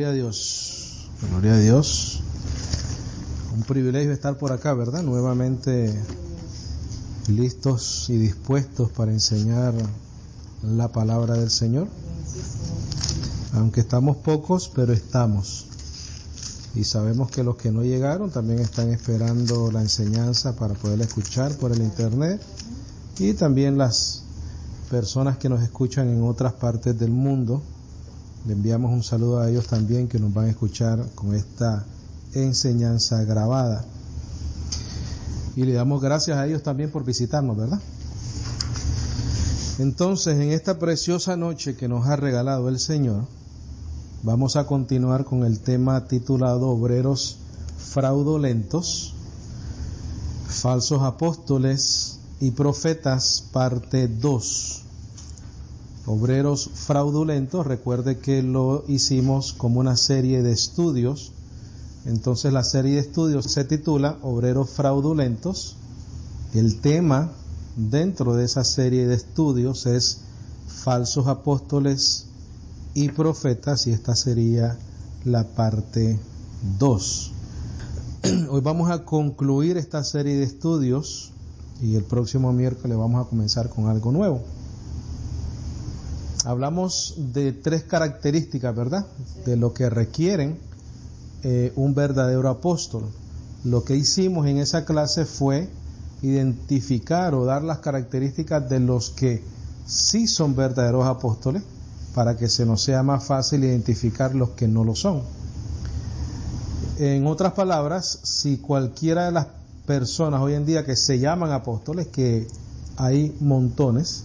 Gloria a Dios, gloria a Dios. Un privilegio estar por acá, ¿verdad? Nuevamente listos y dispuestos para enseñar la palabra del Señor. Aunque estamos pocos, pero estamos. Y sabemos que los que no llegaron también están esperando la enseñanza para poderla escuchar por el internet. Y también las personas que nos escuchan en otras partes del mundo, le enviamos un saludo a ellos también que nos van a escuchar con esta enseñanza grabada. Y le damos gracias a ellos también por visitarnos, ¿verdad? Entonces, en esta preciosa noche que nos ha regalado el Señor, vamos a continuar con el tema titulado Obreros fraudulentos, falsos apóstoles y profetas, parte 2. Obreros fraudulentos, recuerde que lo hicimos como una serie de estudios. Entonces la serie de estudios se titula Obreros fraudulentos. El tema dentro de esa serie de estudios es falsos apóstoles y profetas, y esta sería la parte 2. Hoy vamos a concluir esta serie de estudios y el próximo miércoles vamos a comenzar con algo nuevo. Hablamos de 3 características, ¿verdad? De lo que requieren un verdadero apóstol. Lo que hicimos en esa clase fue identificar o dar las características de los que sí son verdaderos apóstoles, para que se nos sea más fácil identificar los que no lo son. En otras palabras, si cualquiera de las personas hoy en día que se llaman apóstoles, que hay montones,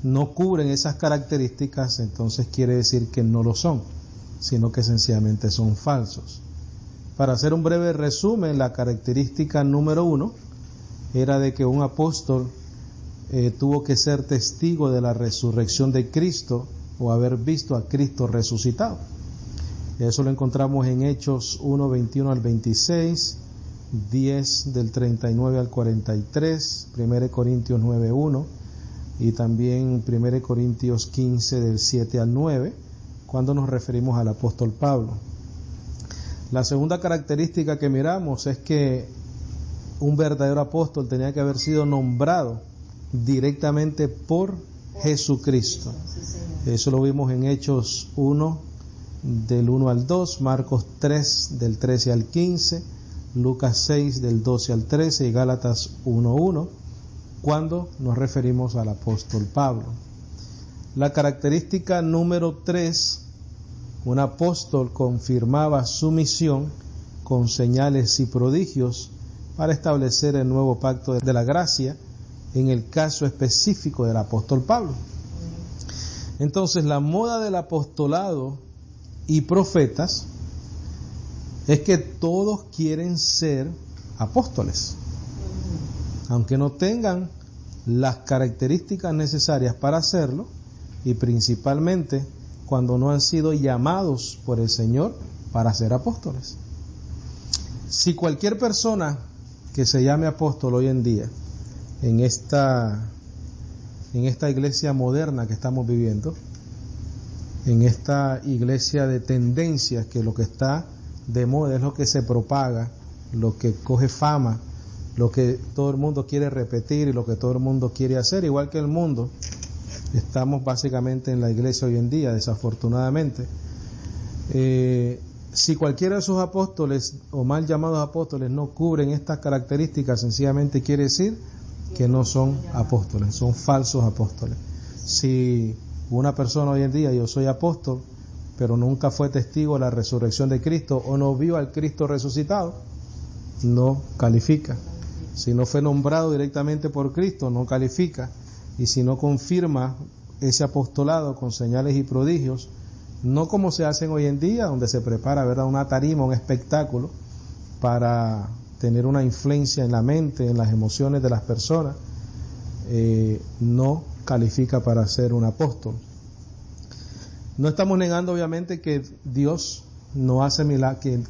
no cubren esas características, entonces quiere decir que no lo son, sino que sencillamente son falsos. Para hacer un breve resumen, la característica número 1 era de que un apóstol tuvo que ser testigo de la resurrección de Cristo o haber visto a Cristo resucitado. Eso lo encontramos en Hechos 1, 21 al 26, 10 del 39 al 43, 1 Corintios 9, 1 y también 1 Corintios 15 del 7 al 9, cuando nos referimos al apóstol Pablo. La segunda característica que miramos es que un verdadero apóstol tenía que haber sido nombrado directamente por Jesucristo. Eso lo vimos en Hechos 1 del 1 al 2, Marcos 3 del 13 al 15, Lucas 6 del 12 al 13 y Gálatas 1:1, cuando nos referimos al apóstol Pablo. La característica número 3, un apóstol confirmaba su misión con señales y prodigios para establecer el nuevo pacto de la gracia, en el caso específico del apóstol Pablo. Entonces, la moda del apostolado y profetas es que todos quieren ser apóstoles, aunque no tengan las características necesarias para hacerlo, y principalmente cuando no han sido llamados por el Señor para ser apóstoles. Si cualquier persona que se llame apóstol hoy en día, en esta iglesia moderna que estamos viviendo, en esta iglesia de tendencias, que lo que está de moda es lo que se propaga, lo que coge fama, lo que todo el mundo quiere repetir y lo que todo el mundo quiere hacer, igual que el mundo. Estamos básicamente en la iglesia hoy en día, desafortunadamente. Si cualquiera de esos apóstoles o mal llamados apóstoles no cubren estas características, sencillamente quiere decir que no son apóstoles, son falsos apóstoles. Si una persona hoy en día, yo soy apóstol, pero nunca fue testigo de la resurrección de Cristo o no vio al Cristo resucitado, no califica. Si no fue nombrado directamente por Cristo, no califica. Y si no confirma ese apostolado con señales y prodigios, no como se hacen hoy en día, donde se prepara, ¿verdad?, una tarima, un espectáculo para tener una influencia en la mente, en las emociones de las personas, no califica para ser un apóstol. No estamos negando, obviamente, que Dios no hace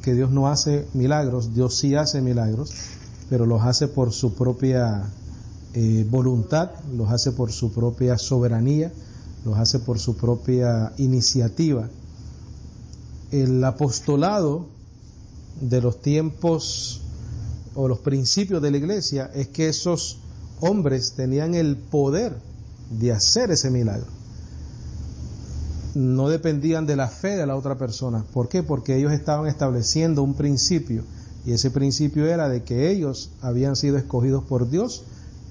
que Dios no hace milagros. Dios sí hace milagros, pero los hace por su propia voluntad, los hace por su propia soberanía, los hace por su propia iniciativa. el apostolado de los tiempos o los principios de la iglesia es que esos hombres tenían el poder de hacer ese milagro. No dependían de la fe de la otra persona. ¿Por qué? Porque ellos estaban estableciendo un principio, y ese principio era de que ellos habían sido escogidos por Dios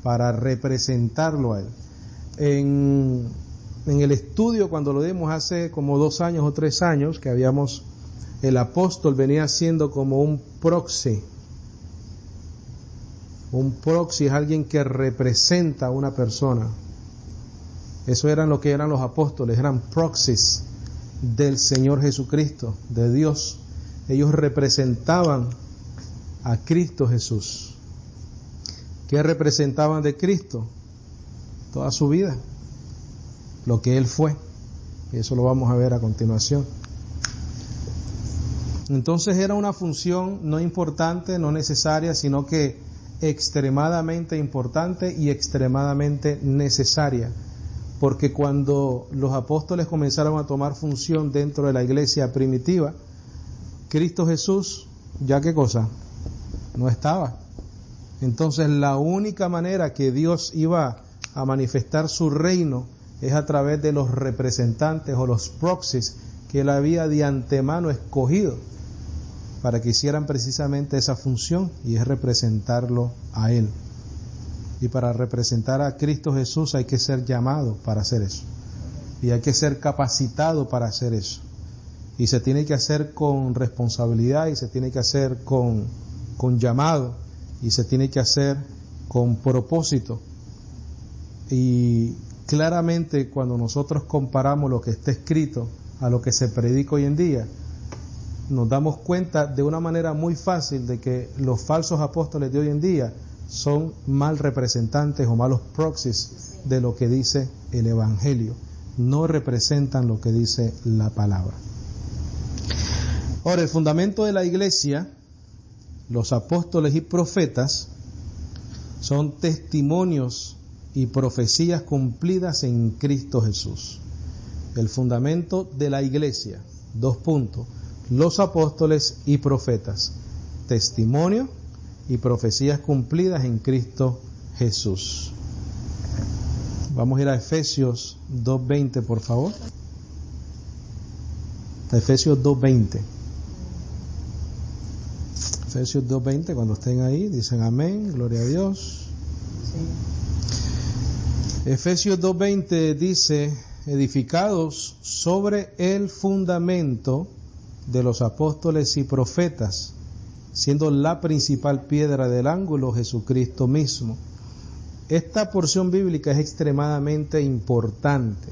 para representarlo a Él. En el estudio, cuando lo dimos hace como 2 años o 3 años, que el apóstol venía siendo como un proxy. Un proxy es alguien que representa a una persona. Eso eran lo que eran los apóstoles, eran proxies del Señor Jesucristo, de Dios. Ellos representaban a Cristo Jesús. ¿Qué representaban de Cristo? Toda su vida, lo que Él fue. Y eso lo vamos a ver a continuación. Entonces era una función no importante, no necesaria, sino que extremadamente importante y extremadamente necesaria. Porque cuando los apóstoles comenzaron a tomar función dentro de la iglesia primitiva, Cristo Jesús, ¿ya qué cosa? No estaba. Entonces la única manera que Dios iba a manifestar su reino es a través de los representantes o los proxies que Él había de antemano escogido para que hicieran precisamente esa función, y es representarlo a Él. Y para representar a Cristo Jesús hay que ser llamado para hacer eso. Y hay que ser capacitado para hacer eso. Y se tiene que hacer con responsabilidad, y se tiene que hacer con llamado, y se tiene que hacer con propósito. Y claramente cuando nosotros comparamos lo que está escrito a lo que se predica hoy en día, nos damos cuenta de una manera muy fácil de que los falsos apóstoles de hoy en día son mal representantes o malos proxies de lo que dice el Evangelio. No representan lo que dice la palabra. Ahora, el fundamento de la iglesia, los apóstoles y profetas, son testimonios y profecías cumplidas en Cristo Jesús. El fundamento de la iglesia, 2 puntos, los apóstoles y profetas, testimonio y profecías cumplidas en Cristo Jesús. Vamos a ir a Efesios 2:20, por favor. Efesios 2:20. Efesios 2:20, cuando estén ahí, dicen amén, gloria a Dios. Sí. Efesios 2:20 dice, edificados sobre el fundamento de los apóstoles y profetas, siendo la principal piedra del ángulo Jesucristo mismo. Esta porción bíblica es extremadamente importante,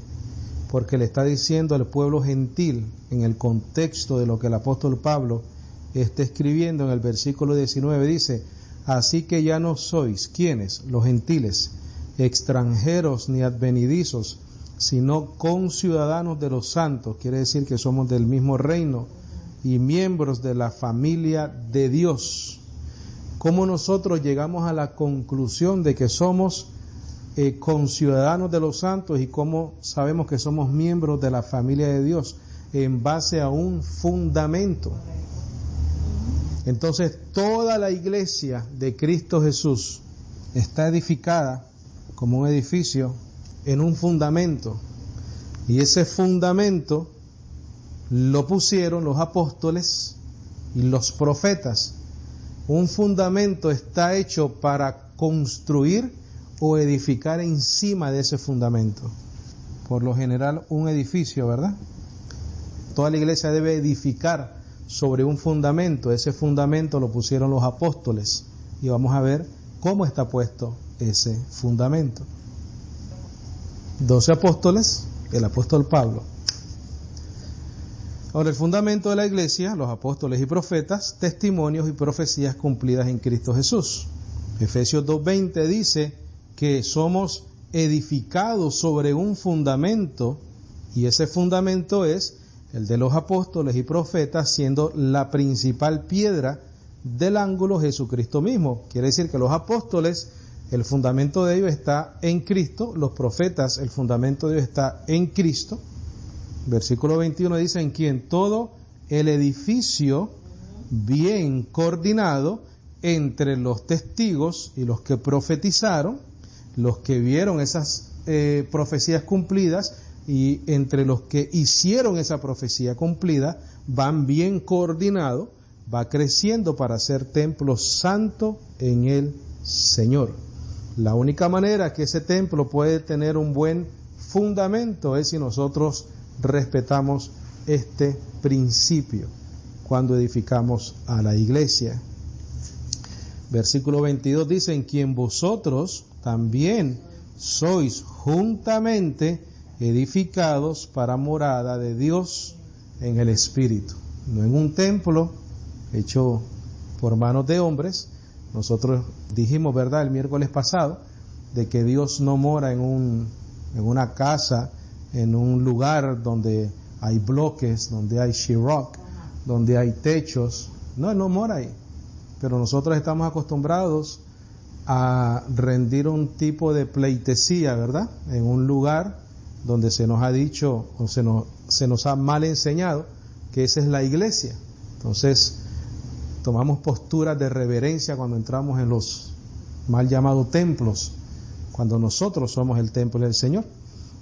porque le está diciendo al pueblo gentil, en el contexto de lo que el apóstol Pablo está escribiendo en el versículo 19, dice, así que ya no sois, ¿quiénes? Los gentiles, extranjeros ni advenedizos, sino conciudadanos de los santos, quiere decir que somos del mismo reino y miembros de la familia de Dios. ¿Cómo nosotros llegamos a la conclusión de que somos conciudadanos de los santos y cómo sabemos que somos miembros de la familia de Dios? En base a un fundamento. Entonces, toda la iglesia de Cristo Jesús está edificada como un edificio en un fundamento, y ese fundamento lo pusieron los apóstoles y los profetas. Un fundamento está hecho para construir o edificar encima de ese fundamento. Por lo general, un edificio, ¿verdad? Toda la iglesia debe edificar sobre un fundamento. Ese fundamento lo pusieron los apóstoles, y vamos a ver cómo está puesto ese fundamento. 12 apóstoles, el apóstol Pablo. Ahora, el fundamento de la iglesia, los apóstoles y profetas, testimonios y profecías cumplidas en Cristo Jesús. Efesios 2:20 dice que somos edificados sobre un fundamento, y ese fundamento es el de los apóstoles y profetas, siendo la principal piedra del ángulo Jesucristo mismo. Quiere decir que los apóstoles, el fundamento de ellos está en Cristo, los profetas, el fundamento de ellos está en Cristo. Versículo 21 dice, en quien todo el edificio bien coordinado entre los testigos y los que profetizaron, los que vieron esas profecías cumplidas, y entre los que hicieron esa profecía cumplida, van bien coordinados, va creciendo para ser templo santo en el Señor. La única manera que ese templo puede tener un buen fundamento es si nosotros respetamos este principio cuando edificamos a la iglesia. Versículo 22 dice: en quien vosotros también sois juntamente edificados para morada de Dios en el Espíritu. No en un templo hecho por manos de hombres. Nosotros dijimos, ¿verdad?, el miércoles pasado, de que Dios no mora en una casa, en un lugar donde hay bloques, donde hay sheetrock, donde hay techos. No, Él no mora ahí. Pero nosotros estamos acostumbrados a rendir un tipo de pleitesía, ¿verdad?, en un lugar donde se nos ha dicho o se nos ha mal enseñado que esa es la iglesia. Entonces tomamos posturas de reverencia cuando entramos en los mal llamados templos, cuando nosotros somos el templo del Señor.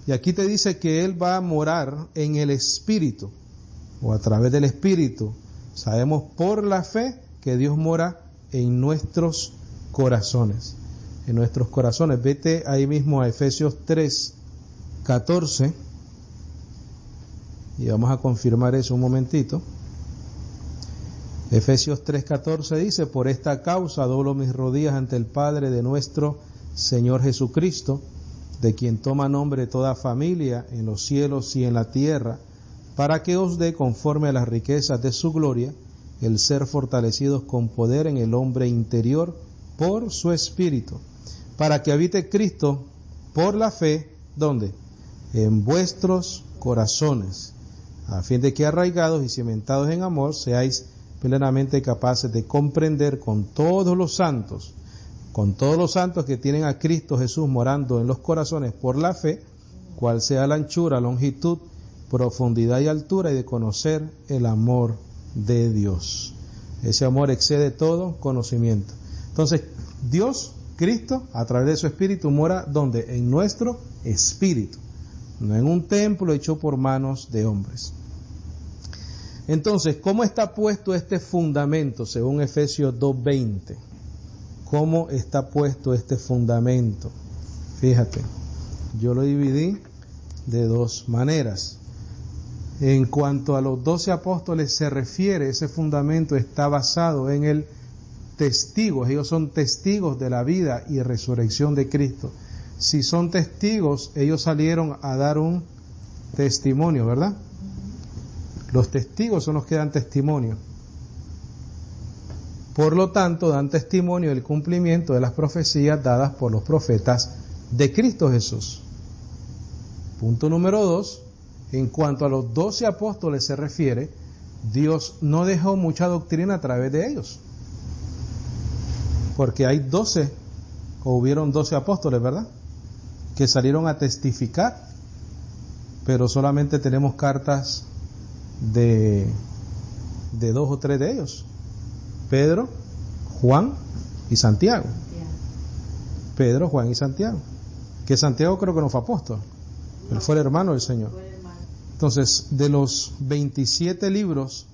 Y aquí te dice que Él va a morar en el Espíritu, o a través del Espíritu. Sabemos por la fe que Dios mora en nuestros corazones. En nuestros corazones. Vete ahí mismo a Efesios 3:14 y vamos a confirmar eso un momentito. Efesios 3:14 dice: por esta causa doblo mis rodillas ante el Padre de nuestro Señor Jesucristo, de quien toma nombre toda familia en los cielos y en la tierra, para que os dé, conforme a las riquezas de su gloria, el ser fortalecidos con poder en el hombre interior por su Espíritu, para que habite Cristo por la fe, ¿dónde? En vuestros corazones, a fin de que, arraigados y cimentados en amor, seáis plenamente capaces de comprender con todos los santos que tienen a Cristo Jesús morando en los corazones por la fe, cuál sea la anchura, longitud, profundidad y altura, y de conocer el amor de Dios. Ese amor excede todo conocimiento. Entonces, Dios, Cristo, a través de su Espíritu, mora ¿dónde? En nuestro espíritu, no en un templo hecho por manos de hombres. Entonces, ¿cómo está puesto este fundamento según Efesios 2:20? ¿Cómo está puesto este fundamento? Fíjate, yo lo dividí de dos maneras. En cuanto a los 12 apóstoles se refiere, ese fundamento está basado en el testigo. Ellos son testigos de la vida y resurrección de Cristo. Si son testigos, ellos salieron a dar un testimonio, ¿verdad? Los testigos son los que dan testimonio. Por lo tanto, dan testimonio del cumplimiento de las profecías dadas por los profetas de Cristo Jesús. Punto número 2. En cuanto a los 12 apóstoles se refiere, Dios no dejó mucha doctrina a través de ellos. Porque hay 12, o hubieron 12 apóstoles, ¿verdad?, que salieron a testificar, pero solamente tenemos cartas de 2 o 3 de ellos: Pedro, Juan y Santiago. Pedro, Juan y Santiago. Que Santiago creo que no fue apóstol, él fue el hermano del Señor. Entonces, de los 27 libros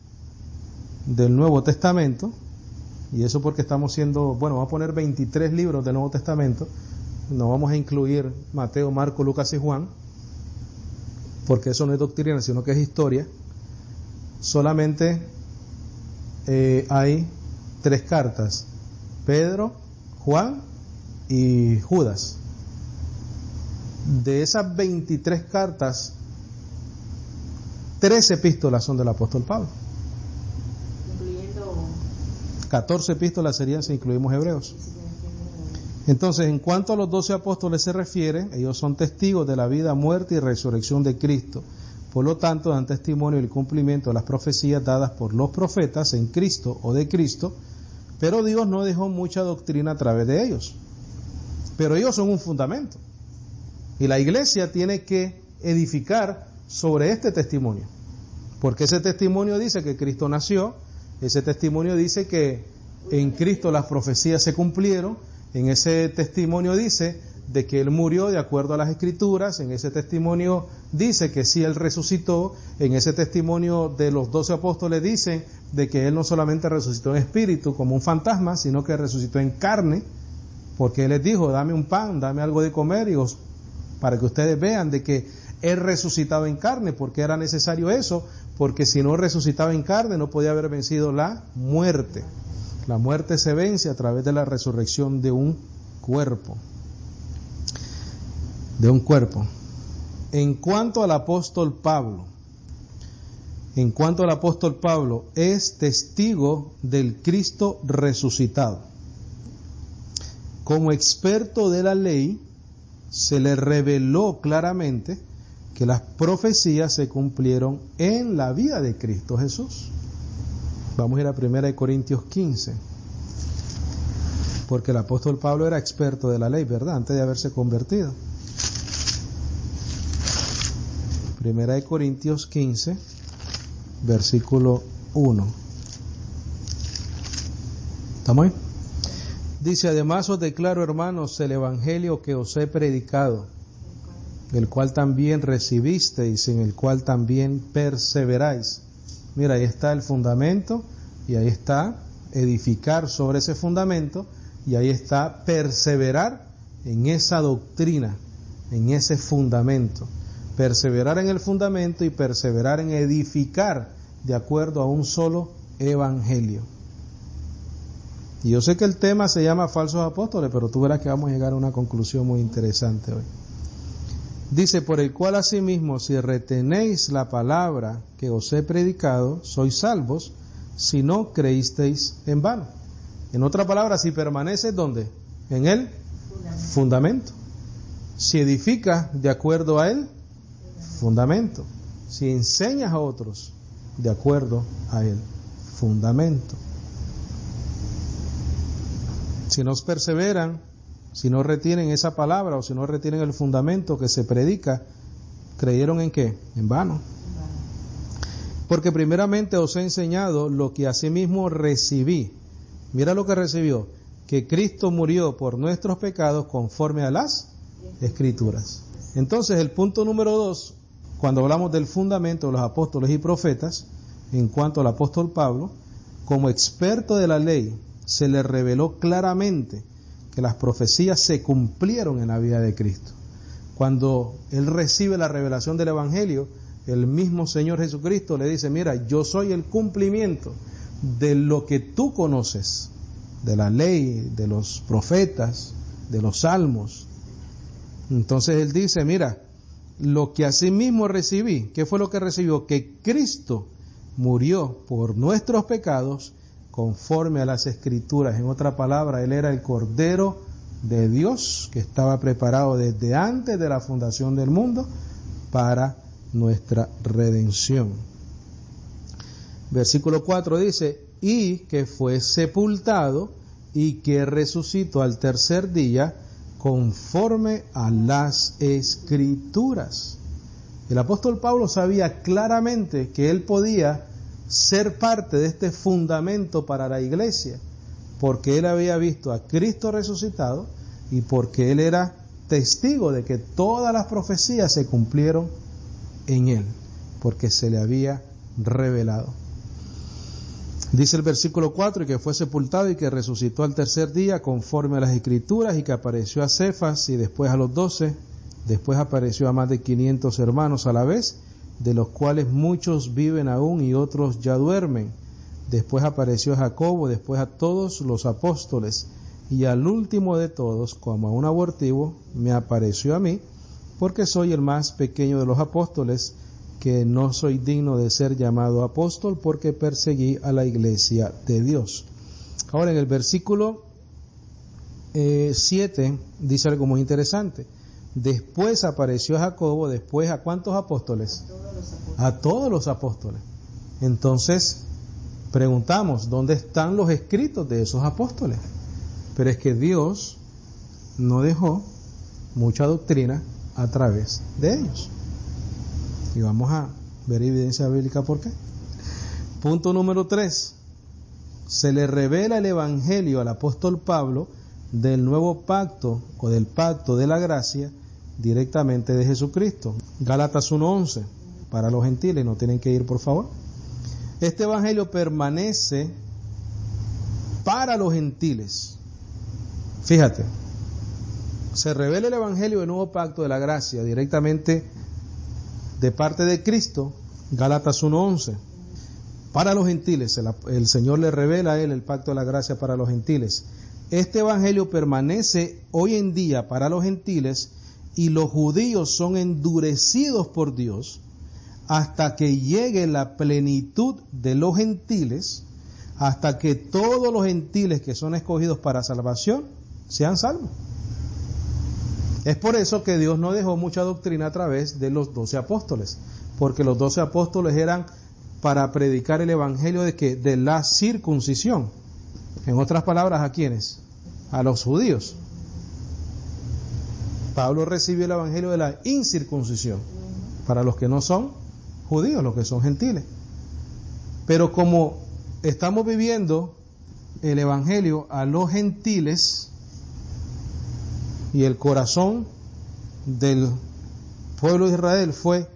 del Nuevo Testamento, y eso porque estamos vamos a poner 23 libros del Nuevo Testamento, no vamos a incluir Mateo, Marco, Lucas y Juan, porque eso no es doctrina, sino que es historia. Solamente hay 3 cartas: Pedro, Juan y Judas. De esas 23 cartas, 13 epístolas son del apóstol Pablo. Incluyendo 14 epístolas serían si incluimos Hebreos. Entonces, en cuanto a los 12 apóstoles se refiere, ellos son testigos de la vida, muerte y resurrección de Cristo. Por lo tanto, dan testimonio del cumplimiento de las profecías dadas por los profetas en Cristo o de Cristo, pero Dios no dejó mucha doctrina a través de ellos. Pero ellos son un fundamento, y la iglesia tiene que edificar sobre este testimonio. Porque ese testimonio dice que Cristo nació, ese testimonio dice que en Cristo las profecías se cumplieron, en ese testimonio dice de que Él murió de acuerdo a las Escrituras, en ese testimonio dice que sí Él resucitó, en ese testimonio de los 12 apóstoles dicen de que Él no solamente resucitó en espíritu como un fantasma, sino que resucitó en carne, porque Él les dijo, dame un pan, dame algo de comer, para que ustedes vean de que Él resucitaba en carne, porque era necesario eso, porque si no resucitaba en carne no podía haber vencido la muerte. La muerte se vence a través de la resurrección de un cuerpo. En cuanto al apóstol Pablo, es testigo del Cristo resucitado. Como experto de la ley, se le reveló claramente que las profecías se cumplieron en la vida de Cristo Jesús. Vamos a ir a 1 Corintios 15, porque el apóstol Pablo era experto de la ley, ¿verdad? Antes de haberse convertido. 1 Corintios 15, versículo 1. ¿Estamos ahí? Dice, además os declaro, hermanos, el evangelio que os he predicado, el cual también recibisteis, en el cual también perseveráis. Mira, ahí está el fundamento, y ahí está edificar sobre ese fundamento, y ahí está perseverar en esa doctrina, en ese fundamento. Perseverar en el fundamento y perseverar en edificar de acuerdo a un solo evangelio. Y yo sé que el tema se llama falsos apóstoles, pero tú verás que vamos a llegar a una conclusión muy interesante hoy. Dice, por el cual asimismo, si retenéis la palabra que os he predicado, sois salvos, si no creísteis en vano. En otra palabra, si permaneces, ¿dónde? En el fundamento. Si edificas de acuerdo a él, fundamento. Si enseñas a otros de acuerdo a él, fundamento. Si no perseveran, si no retienen esa palabra o si no retienen el fundamento que se predica, ¿creyeron en qué? En vano. Porque primeramente os he enseñado lo que asimismo recibí. Mira lo que recibió, que Cristo murió por nuestros pecados conforme a las Escrituras. Entonces el punto número 2, cuando hablamos del fundamento de los apóstoles y profetas, en cuanto al apóstol Pablo, como experto de la ley, se le reveló claramente que las profecías se cumplieron en la vida de Cristo. Cuando él recibe la revelación del Evangelio, el mismo Señor Jesucristo le dice, mira, yo soy el cumplimiento de lo que tú conoces, de la ley, de los profetas, de los salmos. Entonces él dice, mira, lo que asimismo recibí, ¿qué fue lo que recibió? Que Cristo murió por nuestros pecados conforme a las Escrituras. En otra palabra, Él era el Cordero de Dios que estaba preparado desde antes de la fundación del mundo para nuestra redención. Versículo 4 dice, y que fue sepultado y que resucitó al tercer día conforme a las Escrituras. El apóstol Pablo sabía claramente que él podía ser parte de este fundamento para la iglesia, porque él había visto a Cristo resucitado y porque él era testigo de que todas las profecías se cumplieron en él, porque se le había revelado. Dice el versículo 4, y que fue sepultado y que resucitó al tercer día conforme a las Escrituras, y que apareció a Cefas y después a los 12, después apareció a más de 500 hermanos a la vez, de los cuales muchos viven aún y otros ya duermen. Después apareció a Jacobo, después a todos los apóstoles, y al último de todos, como a un abortivo, me apareció a mí, porque soy el más pequeño de los apóstoles, que no soy digno de ser llamado apóstol, porque perseguí a la iglesia de Dios. Ahora en el versículo 7 dice algo muy interesante. Después apareció a Jacobo, después ¿a cuántos apóstoles? A todos los apóstoles. Entonces, preguntamos, ¿dónde están los escritos de esos apóstoles? Pero es que Dios no dejó mucha doctrina a través de ellos. Y vamos a Veré evidencia bíblica por qué. Punto número 3. Se le revela el evangelio al apóstol Pablo del nuevo pacto o del pacto de la gracia directamente de Jesucristo. Gálatas 1:11. Para los gentiles, no tienen que ir, por favor. Este evangelio permanece para los gentiles. Fíjate, se revela el evangelio del nuevo pacto de la gracia directamente de parte de Cristo. Gálatas 1:11. Para los gentiles, el Señor le revela a él el pacto de la gracia para los gentiles. Este evangelio permanece hoy en día para los gentiles y los judíos son endurecidos por Dios hasta que llegue la plenitud de los gentiles, hasta que todos los gentiles que son escogidos para salvación sean salvos. Es por eso que Dios no dejó mucha doctrina a través de los 12 apóstoles, porque los 12 apóstoles eran para predicar el evangelio de la circuncisión. En otras palabras, ¿a quiénes? A los judíos. Pablo recibió el evangelio de la incircuncisión para los que no son judíos, los que son gentiles. Pero como estamos viviendo el evangelio a los gentiles y el corazón del pueblo de Israel fue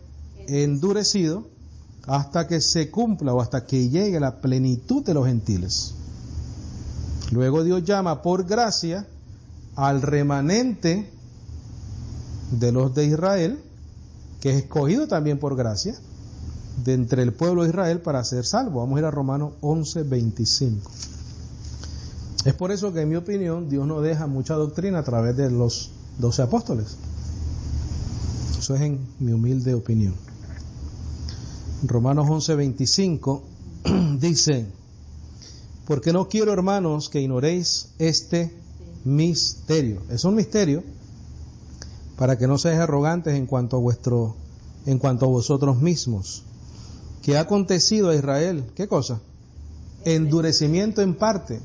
endurecido hasta que se cumpla o hasta que llegue la plenitud de los gentiles. Luego Dios llama por gracia al remanente de los de Israel, que es escogido también por gracia, de entre el pueblo de Israel para ser salvo. Vamos a ir a Romanos 11:25. Es por eso que en mi opinión Dios no deja mucha doctrina a través de los 12 apóstoles. Eso es en mi humilde opinión. Romanos 11:25 dice: porque no quiero, hermanos, que ignoréis este misterio. Es un misterio para que no seáis arrogantes en cuanto a vosotros mismos. ¿Qué ha acontecido a Israel? ¿Qué cosa? Endurecimiento en parte.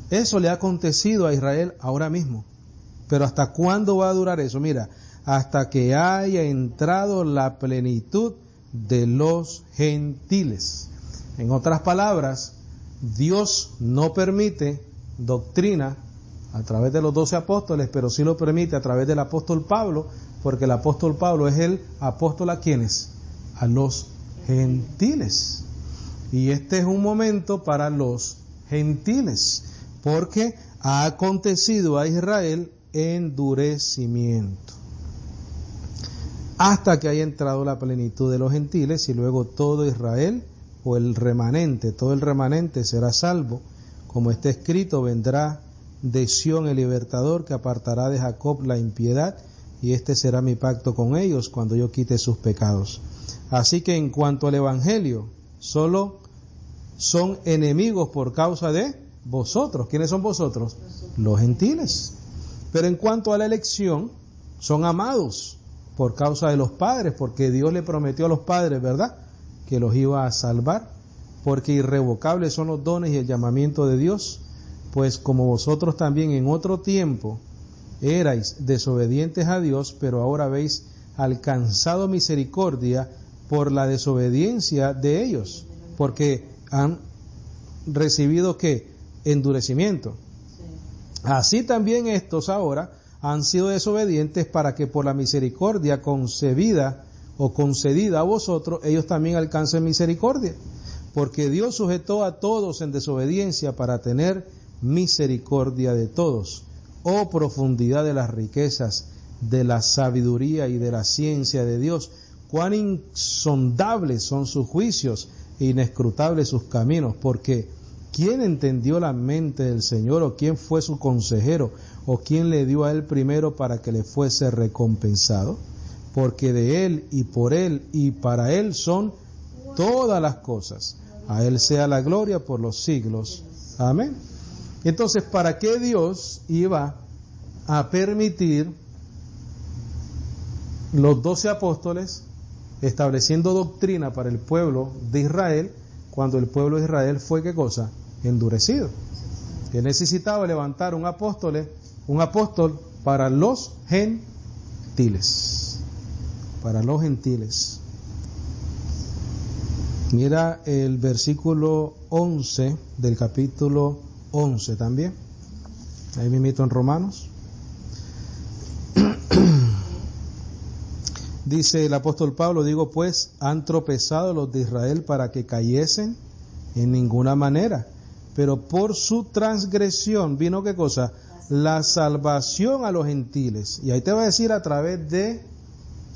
Eso le ha acontecido a Israel ahora mismo. Pero ¿hasta cuándo va a durar eso? Mira, hasta que haya entrado la plenitud de los gentiles. En otras palabras, Dios no permite doctrina a través de los 12 apóstoles, pero sí lo permite a través del apóstol Pablo, porque el apóstol Pablo es el apóstol ¿a quiénes? A los gentiles. Y este es un momento para los gentiles, porque ha acontecido a Israel endurecimiento hasta que haya entrado la plenitud de los gentiles, y luego todo Israel o el remanente, todo el remanente será salvo, como está escrito: vendrá de Sión el libertador que apartará de Jacob la impiedad, y este será mi pacto con ellos cuando yo quite sus pecados. Así que en cuanto al evangelio, solo son enemigos por causa de vosotros. ¿Quiénes son vosotros? Los gentiles. Pero en cuanto a la elección, son amados por causa de los padres, porque Dios le prometió a los padres, ¿verdad?, que los iba a salvar, porque irrevocables son los dones y el llamamiento de Dios, pues como vosotros también en otro tiempo erais desobedientes a Dios, pero ahora habéis alcanzado misericordia por la desobediencia de ellos, porque han recibido ¿qué? Endurecimiento. Así también estos ahora han sido desobedientes, para que por la misericordia concebida o concedida a vosotros, ellos también alcancen misericordia, porque Dios sujetó a todos en desobediencia para tener misericordia de todos. Oh profundidad de las riquezas, de la sabiduría y de la ciencia de Dios, cuán insondables son sus juicios e inescrutables sus caminos, porque ¿quién entendió la mente del Señor? ¿O quién fue su consejero? ¿O quién le dio a él primero para que le fuese recompensado? Porque de él y por él y para él son todas las cosas. A él sea la gloria por los siglos. Amén. Entonces, ¿para qué Dios iba a permitir los 12 apóstoles estableciendo doctrina para el pueblo de Israel, cuando el pueblo de Israel fue ¿qué cosa? Endurecido. Que necesitaba levantar un apóstol para los gentiles. Para los gentiles. Mira el versículo 11 del capítulo 11 también. Ahí mismito en Romanos. Dice el apóstol Pablo, digo pues, han tropezado los de Israel para que cayesen en ninguna manera, pero por su transgresión vino ¿qué cosa? La salvación a los gentiles. Y ahí te va a decir a través de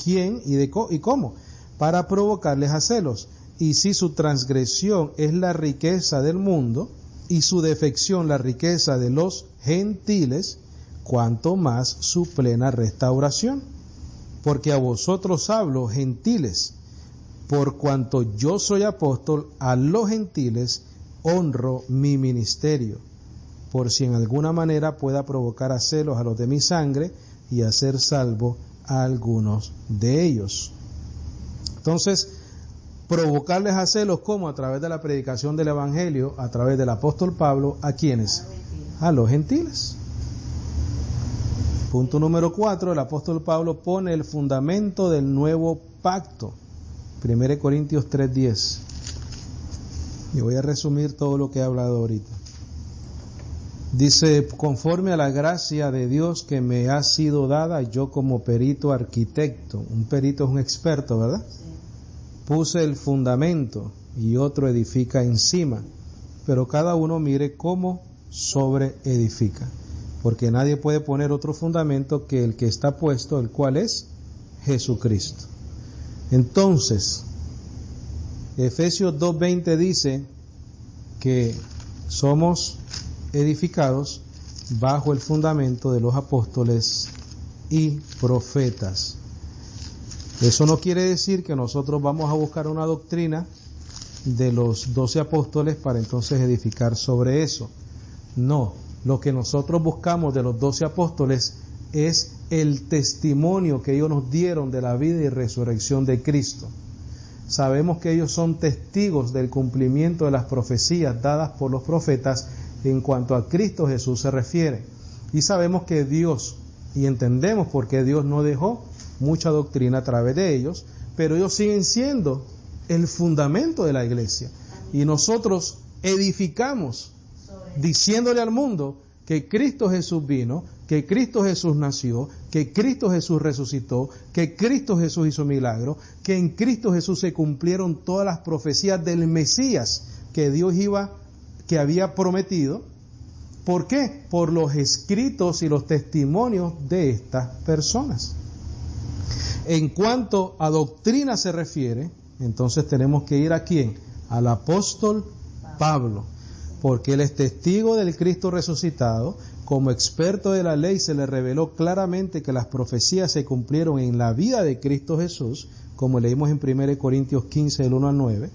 quién y cómo, para provocarles a celos. Y si su transgresión es la riqueza del mundo y su defección la riqueza de los gentiles, cuanto más su plena restauración. Porque a vosotros hablo, gentiles, por cuanto yo soy apóstol, a los gentiles honro mi ministerio, por si en alguna manera pueda provocar a celos a los de mi sangre y hacer salvo a algunos de ellos. Entonces, provocarles a celos, ¿cómo? A través de la predicación del Evangelio, a través del apóstol Pablo, ¿a quiénes? A los gentiles. Punto número 4, el apóstol Pablo pone el fundamento del nuevo pacto. 1 Corintios 3:10. Y voy a resumir todo lo que he hablado ahorita. Dice, conforme a la gracia de Dios que me ha sido dada, yo como perito arquitecto, un perito es un experto, ¿verdad? Sí. Puse el fundamento y otro edifica encima, pero cada uno mire cómo sobre edifica. Porque nadie puede poner otro fundamento que el que está puesto, el cual es Jesucristo. Entonces, Efesios 2:20 dice que somos edificados bajo el fundamento de los apóstoles y profetas. Eso no quiere decir que nosotros vamos a buscar una doctrina de los 12 apóstoles para entonces edificar sobre eso. No. Lo que nosotros buscamos de los 12 apóstoles es el testimonio que ellos nos dieron de la vida y resurrección de Cristo. Sabemos que ellos son testigos del cumplimiento de las profecías dadas por los profetas en cuanto a Cristo Jesús se refiere. Y sabemos que Dios, y entendemos por qué Dios no dejó mucha doctrina a través de ellos, pero ellos siguen siendo el fundamento de la iglesia. Y nosotros edificamos diciéndole al mundo que Cristo Jesús vino, que Cristo Jesús nació, que Cristo Jesús resucitó, que Cristo Jesús hizo milagro, que en Cristo Jesús se cumplieron todas las profecías del Mesías que Dios que había prometido. ¿Por qué? Por los escritos y los testimonios de estas personas. En cuanto a doctrina se refiere, entonces tenemos que ir ¿a quién? Al apóstol Pablo. Porque él es testigo del Cristo resucitado, como experto de la ley se le reveló claramente que las profecías se cumplieron en la vida de Cristo Jesús, como leímos en 1 Corintios 15, del 1 al 9.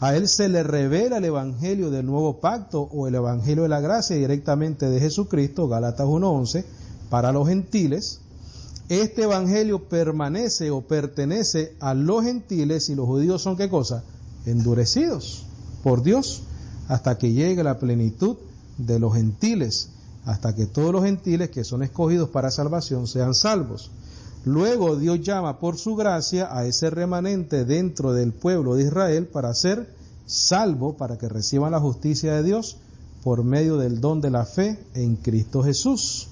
A él se le revela el Evangelio del Nuevo Pacto o el Evangelio de la Gracia directamente de Jesucristo, Gálatas 1:11, para los gentiles. Este Evangelio permanece o pertenece a los gentiles y los judíos son ¿qué cosa? Endurecidos por Dios, hasta que llegue la plenitud de los gentiles, hasta que todos los gentiles que son escogidos para salvación sean salvos. Luego Dios llama por su gracia a ese remanente dentro del pueblo de Israel para ser salvo, para que reciban la justicia de Dios por medio del don de la fe en Cristo Jesús.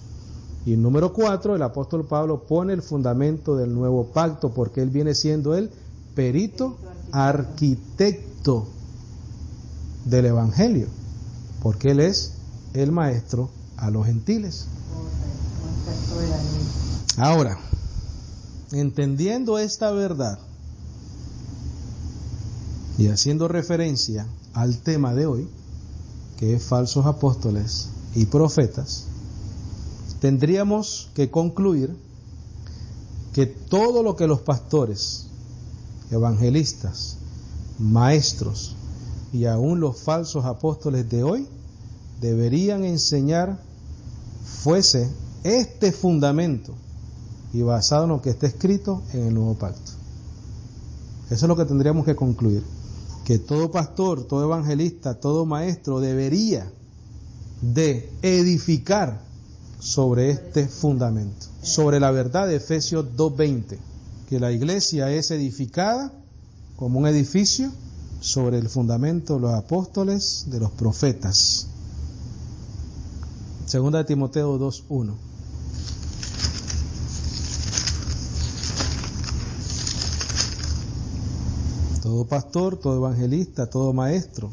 Y número 4, el apóstol Pablo pone el fundamento del nuevo pacto, porque él viene siendo el perito arquitecto del Evangelio, porque él es el maestro a los gentiles. Ahora, entendiendo esta verdad y haciendo referencia al tema de hoy, que es falsos apóstoles y profetas, tendríamos que concluir que todo lo que los pastores, evangelistas, maestros y aún los falsos apóstoles de hoy deberían enseñar fuese este fundamento y basado en lo que está escrito en el Nuevo Pacto. Eso es lo que tendríamos que concluir, que todo pastor, todo evangelista, todo maestro debería de edificar sobre este fundamento, sobre la verdad de Efesios 2:20, que la iglesia es edificada como un edificio sobre el fundamento de los apóstoles, de los profetas. Segunda de Timoteo 2:1. Todo pastor, todo evangelista, todo maestro,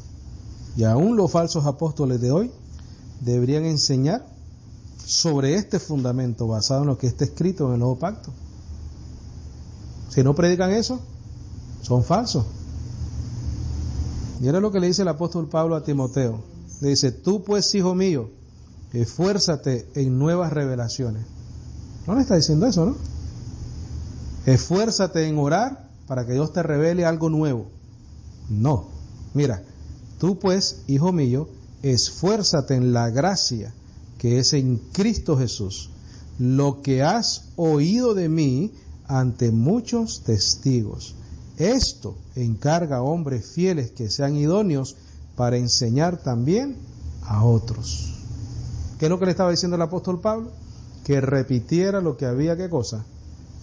y aún los falsos apóstoles de hoy, deberían enseñar sobre este fundamento basado en lo que está escrito en el Nuevo Pacto. Si no predican eso, son falsos. Y era lo que le dice el apóstol Pablo a Timoteo. Le dice: tú pues, hijo mío, esfuérzate en nuevas revelaciones. No le está diciendo eso, ¿no? Esfuérzate en orar para que Dios te revele algo nuevo. No. Mira, tú pues, hijo mío, esfuérzate en la gracia que es en Cristo Jesús, lo que has oído de mí ante muchos testigos. Esto encarga a hombres fieles que sean idóneos para enseñar también a otros. ¿Qué es lo que le estaba diciendo el apóstol Pablo? Que repitiera lo que había, ¿qué cosa?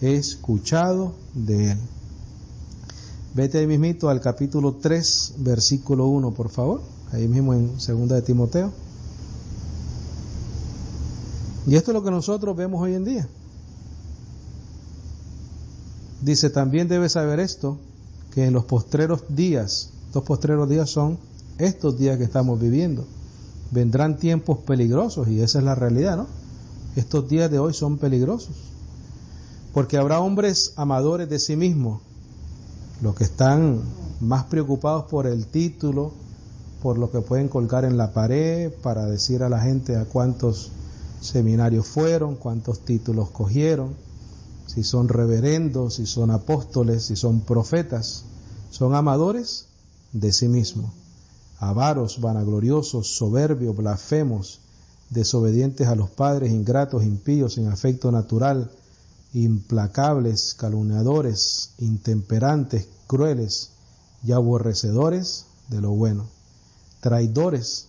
Escuchado de él. Vete ahí mismito al capítulo 3, versículo 1, por favor. Ahí mismo en segunda de Timoteo. Y esto es lo que nosotros vemos hoy en día. Dice: también debes saber esto, que en los postreros días, estos postreros días son estos días que estamos viviendo, vendrán tiempos peligrosos, y esa es la realidad, ¿no? Estos días de hoy son peligrosos, porque habrá hombres amadores de sí mismos, los que están más preocupados por el título, por lo que pueden colgar en la pared, para decir a la gente a cuántos seminarios fueron, cuántos títulos cogieron, si son reverendos, si son apóstoles, si son profetas. Son amadores de sí mismos, avaros, vanagloriosos, soberbios, blasfemos, desobedientes a los padres, ingratos, impíos, sin afecto natural, implacables, calumniadores, intemperantes, crueles y aborrecedores de lo bueno, traidores,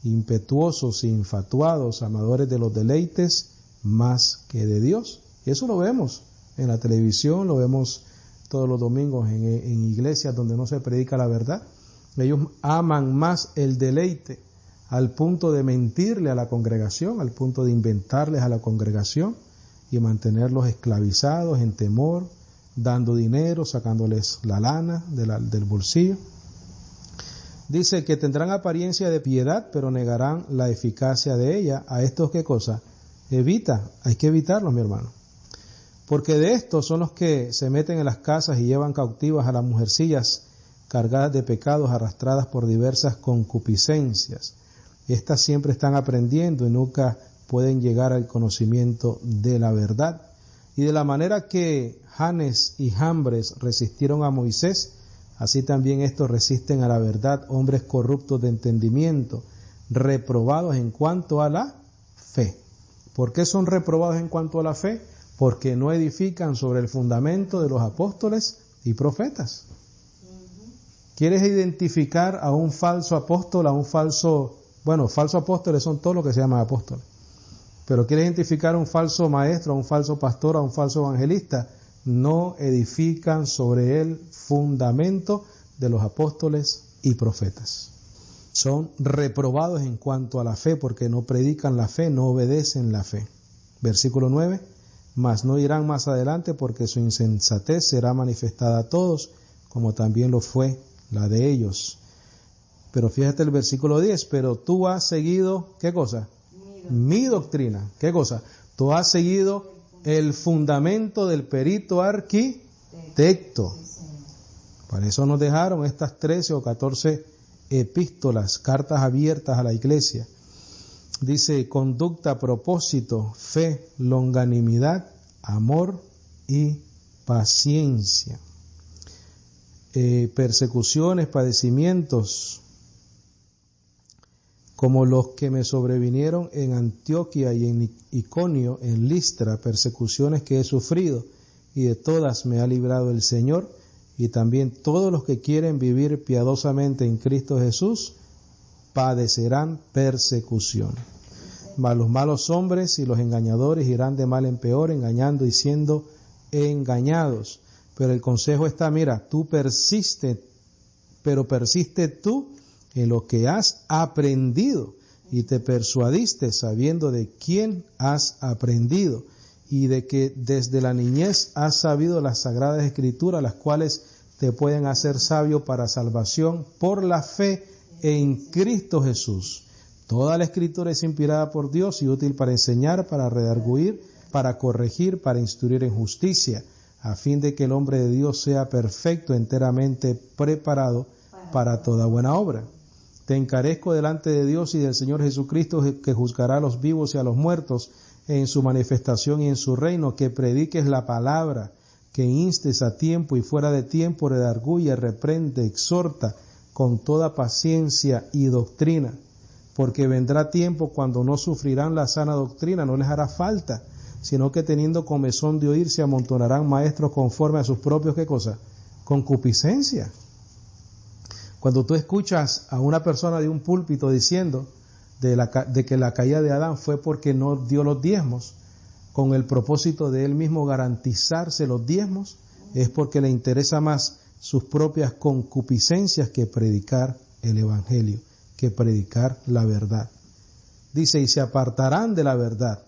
impetuosos, infatuados, amadores de los deleites más que de Dios. Y eso lo vemos en la televisión, lo vemos todos los domingos en iglesias donde no se predica la verdad. Ellos aman más el deleite al punto de mentirle a la congregación, al punto de inventarles a la congregación y mantenerlos esclavizados en temor, dando dinero, sacándoles la lana del bolsillo. Dice que tendrán apariencia de piedad, pero negarán la eficacia de ella. ¿A estos qué cosa? Evita, hay que evitarlos, mi hermano. Porque de estos son los que se meten en las casas y llevan cautivas a las mujercillas cargadas de pecados, arrastradas por diversas concupiscencias. Estas siempre están aprendiendo y nunca pueden llegar al conocimiento de la verdad. Y de la manera que Janes y Jambres resistieron a Moisés, así también estos resisten a la verdad, hombres corruptos de entendimiento, reprobados en cuanto a la fe. ¿Por qué son reprobados en cuanto a la fe? Porque no edifican sobre el fundamento de los apóstoles y profetas. ¿Quieres identificar a un falso apóstol, a un falso, falsos apóstoles son todos los que se llaman apóstoles, pero quieres identificar a un falso maestro, a un falso pastor, a un falso evangelista? No edifican sobre el fundamento de los apóstoles y profetas. Son reprobados en cuanto a la fe, porque no predican la fe, no obedecen la fe. Versículo 9, mas no irán más adelante, porque su insensatez será manifestada a todos, como también lo fue la de ellos. Pero fíjate el versículo 10, pero tú has seguido, ¿qué cosa? Mi doctrina. ¿Qué cosa? Tú has seguido el fundamento del perito arquitecto. Para eso nos dejaron estas 13 o 14 epístolas, cartas abiertas a la iglesia. Dice: conducta, propósito, fe, longanimidad, amor y paciencia. Persecuciones, padecimientos, como los que me sobrevinieron en Antioquía y en Iconio, en Listra, persecuciones que he sufrido, y de todas me ha librado el Señor. Y también todos los que quieren vivir piadosamente en Cristo Jesús padecerán persecución. Mas los malos hombres y los engañadores irán de mal en peor, engañando y siendo engañados. Pero el consejo está, mira, tú persiste pero persiste tú en lo que has aprendido y te persuadiste sabiendo de quién has aprendido y de que desde la niñez has sabido las sagradas escrituras, las cuales te pueden hacer sabio para salvación por la fe en Cristo Jesús. Toda la escritura es inspirada por Dios y útil para enseñar, para redarguir, para corregir, para instruir en justicia, a fin de que el hombre de Dios sea perfecto, enteramente preparado para toda buena obra. Te encarezco delante de Dios y del Señor Jesucristo, que juzgará a los vivos y a los muertos en su manifestación y en su reino, que prediques la palabra, que instes a tiempo y fuera de tiempo, redarguye, reprende, exhorta con toda paciencia y doctrina, porque vendrá tiempo cuando no sufrirán la sana doctrina, no les hará falta, sino que teniendo comezón de oír se amontonarán maestros conforme a sus propios, ¿qué cosa? Concupiscencia. Cuando tú escuchas a una persona de un púlpito diciendo de que la caída de Adán fue porque no dio los diezmos, con el propósito de él mismo garantizarse los diezmos, es porque le interesa más sus propias concupiscencias que predicar el evangelio, que predicar la verdad. Dice, y se apartarán de la verdad,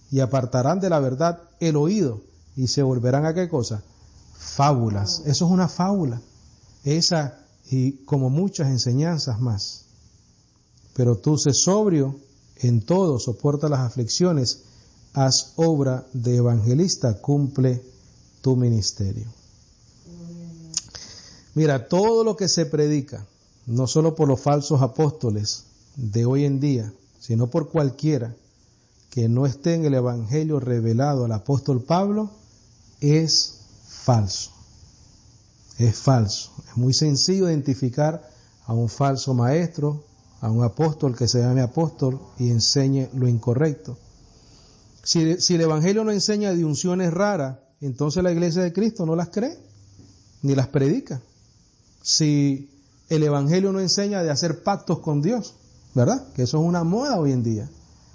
y apartarán de la verdad el oído, y se volverán a ¿qué cosa? Fábulas. Eso es una fábula. Esa y como muchas enseñanzas más. Pero tú sé sobrio en todo, soporta las aflicciones, haz obra de evangelista, cumple tu ministerio. Mira, todo lo que se predica, no solo por los falsos apóstoles de hoy en día, sino por cualquiera que no esté en el evangelio revelado al apóstol Pablo, es falso. Es falso. Es muy sencillo identificar a un falso maestro, a un apóstol que se llame apóstol y enseñe lo incorrecto. Si el evangelio no enseña de unciones raras, entonces la iglesia de Cristo no las cree, ni las predica. Si el evangelio no enseña de hacer pactos con Dios, ¿verdad? Que eso es una moda hoy en día.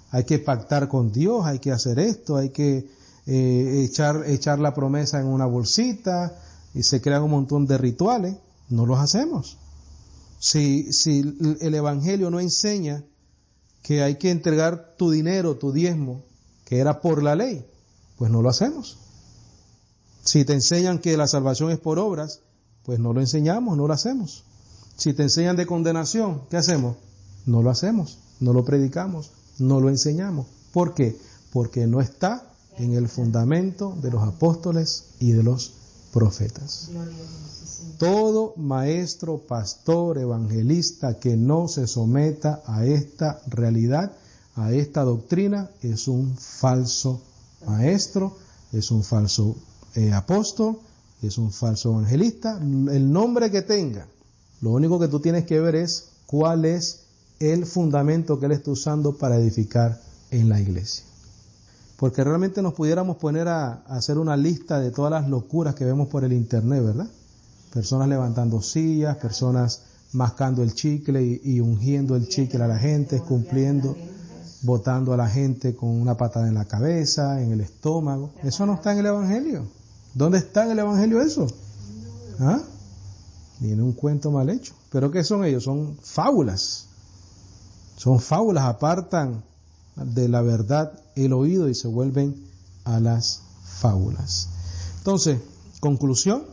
Hay que pactar con Dios, hay que hacer esto, hay que echar la promesa en una bolsita, y se crean un montón de rituales. No los hacemos. Si el evangelio no enseña que hay que entregar tu dinero, tu diezmo, que era por la ley, pues no lo hacemos. Si te enseñan que la salvación es por obras, pues no lo enseñamos, no lo hacemos. Si te enseñan de condenación, ¿qué hacemos? No lo hacemos, no lo predicamos, no lo enseñamos. ¿Por qué? Porque no está en el fundamento de los apóstoles y de los profetas. Todo maestro, pastor, evangelista que no se someta a esta realidad, a esta doctrina, es un falso maestro, es un falso apóstol, es un falso evangelista, el nombre que tenga. Lo único que tú tienes que ver es cuál es el fundamento que él está usando para edificar en la iglesia. Porque realmente nos pudiéramos poner a hacer una lista de todas las locuras que vemos por el internet, ¿verdad? Personas levantando sillas, personas mascando el chicle y ungiendo el chicle a la gente, cumpliendo, botando a la gente con una patada en la cabeza, en el estómago. Eso no está en el evangelio. ¿Dónde está en el evangelio eso? ¿Ah? Viene un cuento mal hecho. ¿Pero qué son ellos? Son fábulas. Son fábulas, apartan de la verdad el oído y se vuelven a las fábulas. Entonces, conclusión,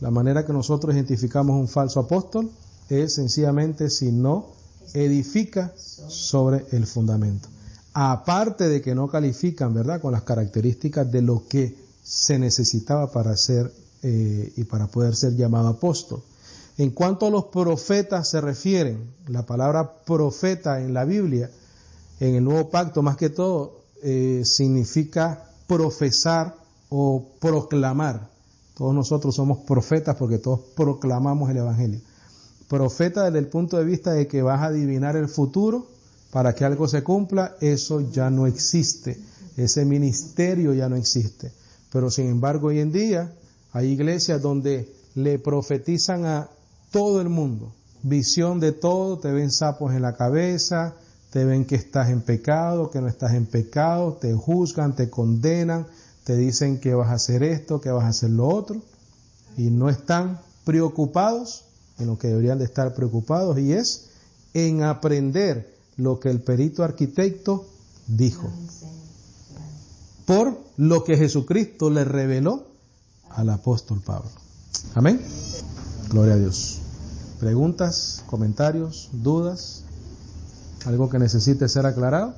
la manera que nosotros identificamos un falso apóstol es sencillamente si no edifica sobre el fundamento. Aparte de que no califican, ¿verdad?, con las características de lo que se necesitaba para ser y para poder ser llamado apóstol. En cuanto a los profetas se refieren, la palabra profeta en la Biblia, en el Nuevo Pacto más que todo, significa profesar o proclamar. Todos nosotros somos profetas porque todos proclamamos el Evangelio. Profeta desde el punto de vista de que vas a adivinar el futuro para que algo se cumpla, eso ya no existe. Ese ministerio ya no existe. Pero sin embargo hoy en día hay iglesias donde le profetizan a todo el mundo. Visión de todo, te ven sapos en la cabeza, te ven que estás en pecado, que no estás en pecado, te juzgan, te condenan, te dicen que vas a hacer esto, que vas a hacer lo otro, y no están preocupados en lo que deberían de estar preocupados, y es en aprender lo que el perito arquitecto dijo, por lo que Jesucristo le reveló al apóstol Pablo. Amén. Gloria a Dios. ¿Preguntas, comentarios, dudas? ¿Algo que necesite ser aclarado?